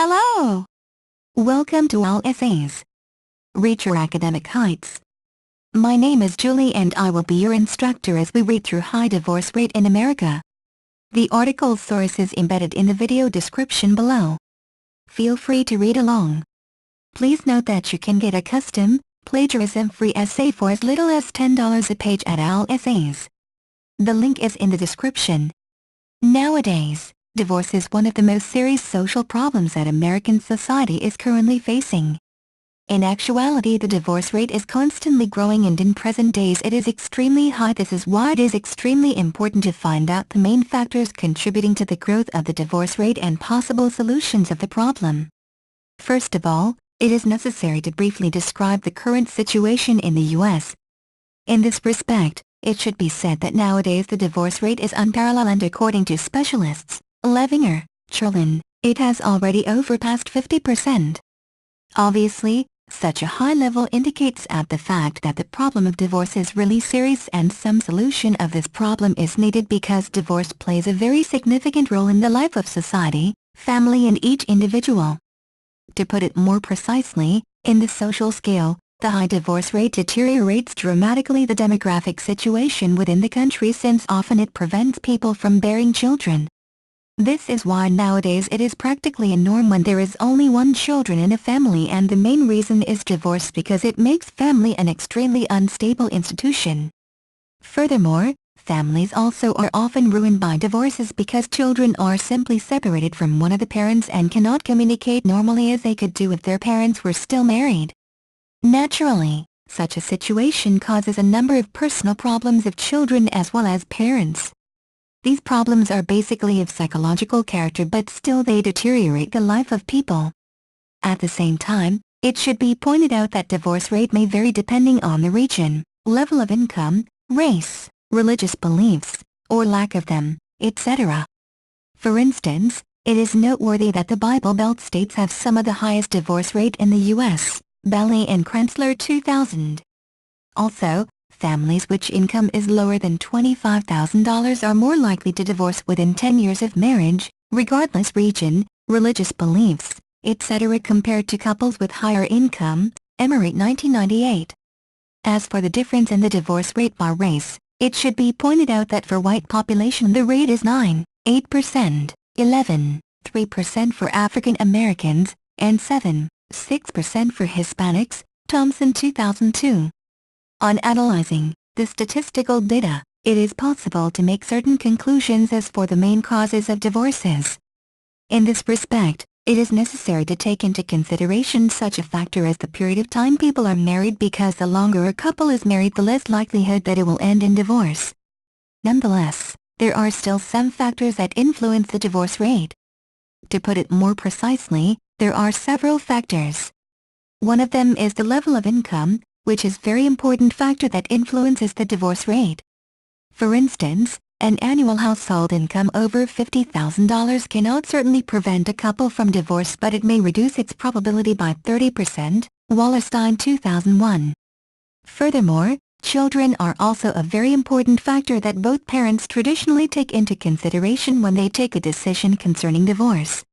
Hello! Welcome to All Essays. Reach your academic heights. My name is Julie and I will be your instructor as we read through high divorce rate in America. The article's source is embedded in the video description below. Feel free to read along. Please note that you can get a custom, plagiarism-free essay for as little as $10 a page at All Essays. The link is in the description. Nowadays, divorce is one of the most serious social problems that American society is currently facing. In actuality, the divorce rate is constantly growing and in present days it is extremely high. This is why it is extremely important to find out the main factors contributing to the growth of the divorce rate and possible solutions of the problem. First of all, it is necessary to briefly describe the current situation in the U.S. In this respect, it should be said that nowadays the divorce rate is unparalleled and according to specialists, Levinger, Cherlin, it has already overpassed 50%. Obviously, such a high level indicates the fact that the problem of divorce is really serious and some solution of this problem is needed because divorce plays a very significant role in the life of society, family and each individual. To put it more precisely, in the social scale, the high divorce rate deteriorates dramatically the demographic situation within the country since often it prevents people from bearing children. This is why nowadays it is practically a norm when there is only one child in a family, and the main reason is divorce because it makes family an extremely unstable institution. Furthermore, families also are often ruined by divorces because children are simply separated from one of the parents and cannot communicate normally as they could do if their parents were still married. Naturally, such a situation causes a number of personal problems of children as well as parents. These problems are basically of psychological character but still they deteriorate the life of people. At the same time, it should be pointed out that divorce rate may vary depending on the region, level of income, race, religious beliefs, or lack of them, etc. For instance, it is noteworthy that the Bible Belt states have some of the highest divorce rate in the U.S., Belly and Krensler 2000. Also, families which income is lower than $25,000 are more likely to divorce within 10 years of marriage, regardless region, religious beliefs, etc. compared to couples with higher income, Emery 1998. As for the difference in the divorce rate by race, it should be pointed out that for white population the rate is 9.8%, 11.3% for African Americans, and 7.6% for Hispanics, Thompson 2002. On analyzing the statistical data, it is possible to make certain conclusions as for the main causes of divorces. In this respect, it is necessary to take into consideration such a factor as the period of time people are married because the longer a couple is married the less likelihood that it will end in divorce. Nonetheless, there are still some factors that influence the divorce rate. To put it more precisely, there are several factors. One of them is the level of income, which is a very important factor that influences the divorce rate. For instance, an annual household income over $50,000 cannot certainly prevent a couple from divorce, but it may reduce its probability by 30%, Wallerstein 2001. Furthermore, children are also a very important factor that both parents traditionally take into consideration when they take a decision concerning divorce.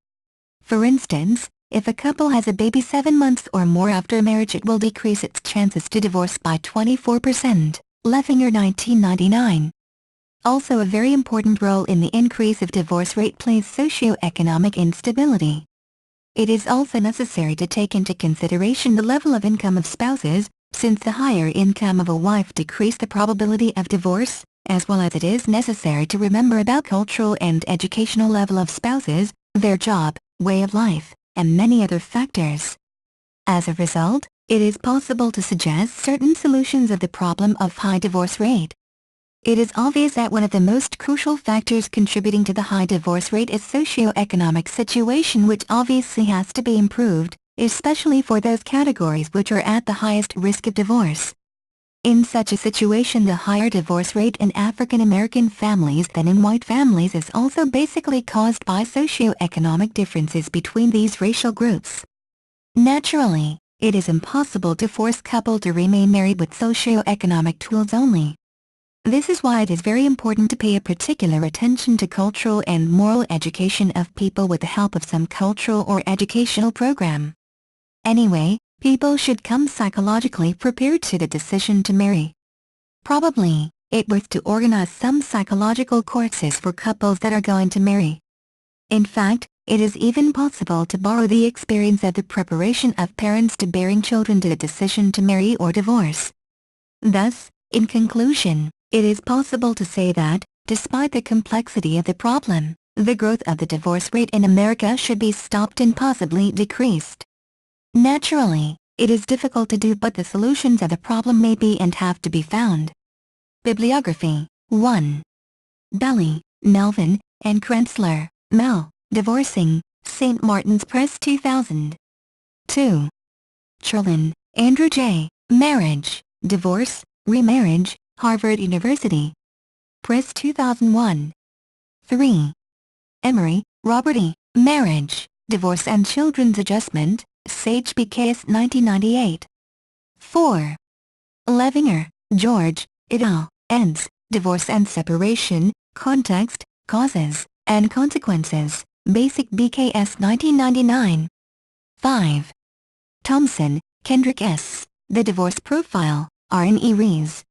For instance, if a couple has a baby 7 months or more after marriage it will decrease its chances to divorce by 24%, Levinger 1999. Also a very important role in the increase of divorce rate plays socio-economic instability. It is also necessary to take into consideration the level of income of spouses, since the higher income of a wife decrease the probability of divorce, as well as it is necessary to remember about cultural and educational level of spouses, their job, way of life, and many other factors. As a result, it is possible to suggest certain solutions of the problem of high divorce rate. It is obvious that one of the most crucial factors contributing to the high divorce rate is socio-economic situation, which obviously has to be improved, especially for those categories which are at the highest risk of divorce. In such a situation the higher divorce rate in African American families than in white families is also basically caused by socio-economic differences between these racial groups. Naturally, it is impossible to force couple to remain married with socio-economic tools only. This is why it is very important to pay a particular attention to cultural and moral education of people with the help of some cultural or educational program. Anyway, people should come psychologically prepared to the decision to marry. Probably, it's worth to organize some psychological courses for couples that are going to marry. In fact, it is even possible to borrow the experience of the preparation of parents to bearing children to the decision to marry or divorce. Thus, in conclusion, it is possible to say that, despite the complexity of the problem, the growth of the divorce rate in America should be stopped and possibly decreased. Naturally, it is difficult to do, but the solutions of the problem may be and have to be found. Bibliography 1. Belly, Melvin, and Krenzler, Mel, Divorcing, St. Martin's Press 2000. 2. Cherlin, Andrew J., Marriage, Divorce, Remarriage, Harvard University Press 2001. 3. Emery, Robert E., Marriage, Divorce and Children's Adjustment, Sage BKS 1998. 4. Levinger, George, et al., eds., Divorce and Separation, Context, Causes, and Consequences, Basic BKS 1999. 5. Thompson, Kendrick S., The Divorce Profile, R&E Rees.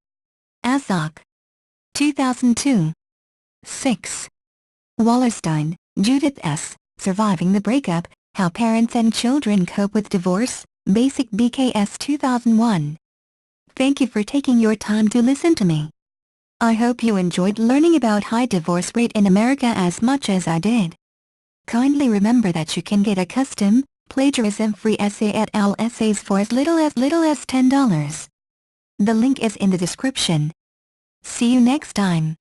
Azok. 2002. 6. Wallerstein, Judith S., Surviving the Breakup, How Parents and Children Cope with Divorce, Basic BKS 2001. Thank you for taking your time to listen to me. I hope you enjoyed learning about high divorce rate in America as much as I did. Kindly remember that you can get a custom, plagiarism-free essay at OWL Essays for as little as $10. The link is in the description. See you next time.